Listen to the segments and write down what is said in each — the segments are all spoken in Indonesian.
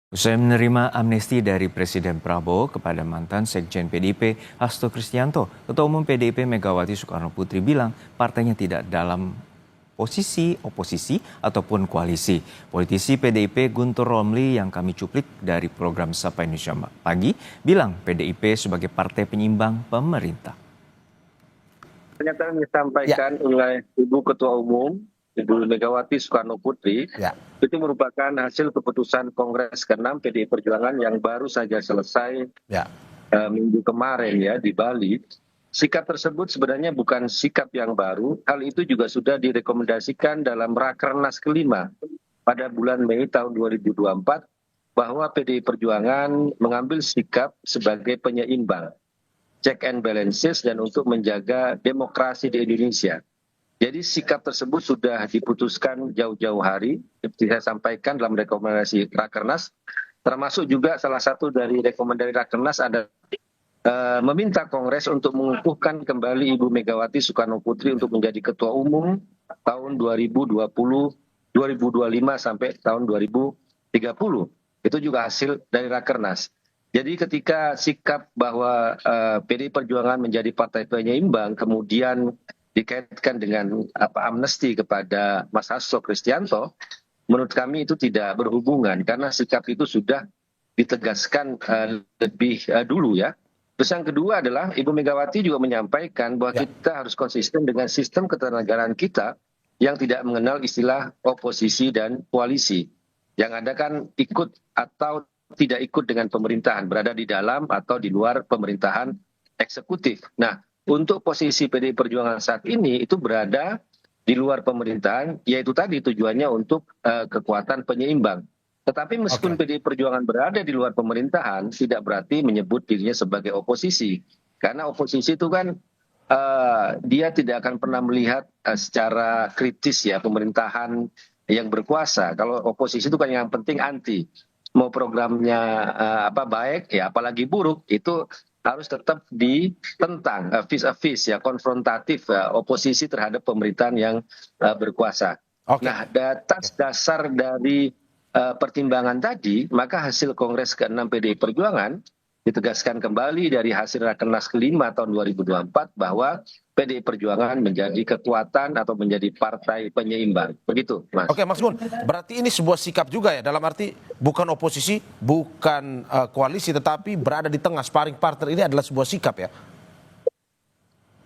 Usai menerima amnesti dari Presiden Prabowo kepada mantan Sekjen PDIP Hasto Kristianto, Ketua Umum PDIP Megawati Soekarnoputri bilang partainya tidak dalam posisi oposisi ataupun koalisi. Politisi PDIP Guntur Romli yang kami cuplik dari program Sapa Indonesia Pagi bilang PDIP sebagai partai penyeimbang pemerintah. Pernyataan yang disampaikan oleh Ibu Ketua Umum, Ibu Megawati Soekarnoputri, itu merupakan hasil keputusan Kongres ke-6 PDI Perjuangan yang baru saja selesai minggu kemarin di Bali. Sikap tersebut sebenarnya bukan sikap yang baru, hal itu juga sudah direkomendasikan dalam Rakernas ke-5 pada bulan Mei tahun 2024 bahwa PDI Perjuangan mengambil sikap sebagai penyeimbang, check and balances, dan untuk menjaga demokrasi di Indonesia. Jadi sikap tersebut sudah diputuskan jauh-jauh hari, seperti saya sampaikan dalam rekomendasi Rakernas, termasuk juga salah satu dari rekomendasi Rakernas ada meminta Kongres untuk mengukuhkan kembali Ibu Megawati Soekarnoputri untuk menjadi Ketua Umum tahun 2020, 2025 sampai tahun 2030. Itu juga hasil dari Rakernas. Jadi ketika sikap bahwa PDI Perjuangan menjadi partai penyeimbang kemudian dikaitkan dengan amnesti kepada Mas Hasto Kristianto, menurut kami itu tidak berhubungan karena sikap itu sudah ditegaskan lebih dulu ya. Terus yang kedua adalah Ibu Megawati juga menyampaikan bahwa kita harus konsisten dengan sistem ketatanegaraan kita yang tidak mengenal istilah oposisi dan koalisi. Yang ada kan ikut atau tidak ikut dengan pemerintahan, berada di dalam atau di luar pemerintahan eksekutif. Nah, untuk posisi PDI Perjuangan saat ini itu berada di luar pemerintahan, yaitu tadi tujuannya untuk kekuatan penyeimbang. Tetapi meskipun PDI Perjuangan berada di luar pemerintahan, tidak berarti menyebut dirinya sebagai oposisi. Karena oposisi itu kan dia tidak akan pernah melihat secara kritis ya pemerintahan yang berkuasa. Kalau oposisi itu kan yang penting anti. Mau programnya baik ya apalagi buruk itu harus tetap ditentang, vis-a-vis ya, konfrontatif oposisi terhadap pemerintahan yang berkuasa. Nah, atas dasar dari pertimbangan tadi, maka hasil Kongres ke-6 PDI Perjuangan ditegaskan kembali dari hasil Rakernas ke-5 tahun 2024 bahwa PDI Perjuangan menjadi kekuatan atau menjadi partai penyeimbang. Begitu, Mas. Oke, Mas Gun, berarti ini sebuah sikap juga ya, dalam arti bukan oposisi, bukan koalisi, tetapi berada di tengah, sparring partner ini adalah sebuah sikap ya?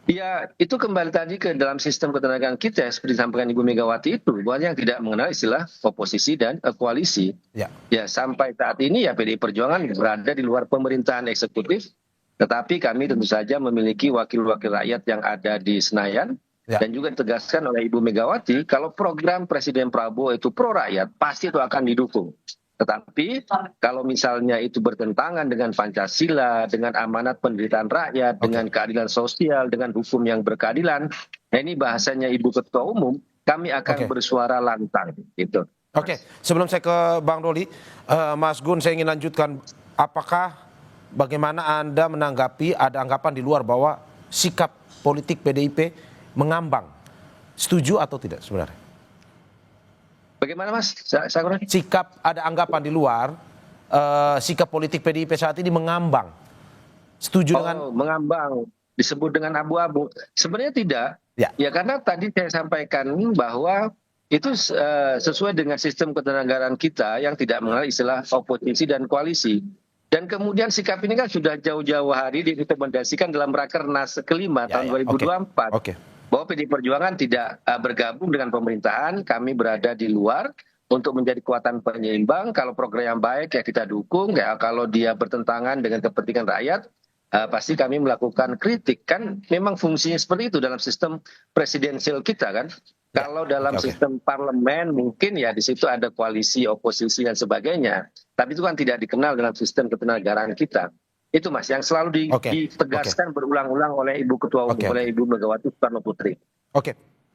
Ya, itu kembali tadi ke dalam sistem ketenagaan kita, seperti disampaikan Ibu Megawati itu, bahwa yang tidak mengenal istilah oposisi dan koalisi. Ya, sampai saat ini ya PDI Perjuangan berada di luar pemerintahan eksekutif, tetapi kami tentu saja memiliki wakil-wakil rakyat yang ada di Senayan, dan juga ditegaskan oleh Ibu Megawati, kalau program Presiden Prabowo itu pro rakyat, pasti itu akan didukung. Tetapi kalau misalnya itu bertentangan dengan Pancasila, dengan amanat penderitaan rakyat, dengan keadilan sosial, dengan hukum yang berkeadilan, nah ini bahasanya Ibu Ketua Umum, kami akan bersuara lantang. Gitu. Oke, sebelum saya ke Bang Doli, Mas Gun, saya ingin lanjutkan, bagaimana Anda menanggapi ada anggapan di luar bahwa sikap politik PDIP mengambang? Setuju atau tidak sebenarnya? Bagaimana Mas? Sikap, ada anggapan di luar, sikap politik PDIP saat ini mengambang. Setuju dengan? Mengambang, disebut dengan abu-abu. Sebenarnya tidak. Ya karena tadi saya sampaikan bahwa itu sesuai dengan sistem ketatanegaraan kita yang tidak mengenal istilah oposisi dan koalisi. Dan kemudian sikap ini kan sudah jauh-jauh hari direkomendasikan dalam Rakernas ke-5 tahun 2024. Bahwa PDI Perjuangan tidak bergabung dengan pemerintahan, kami berada di luar untuk menjadi kekuatan penyeimbang. Kalau program yang baik ya kita dukung, ya kalau dia bertentangan dengan kepentingan rakyat, pasti kami melakukan kritik. Kan memang fungsinya seperti itu dalam sistem presidensial kita kan. Kalau dalam sistem parlemen mungkin ya di situ ada koalisi, oposisi dan sebagainya. Tapi itu kan tidak dikenal dalam sistem ketatanegaraan kita. Itu Mas yang selalu ditegaskan berulang-ulang oleh Ibu Ketua Umum, oleh Ibu Megawati Soekarnoputri. Oke.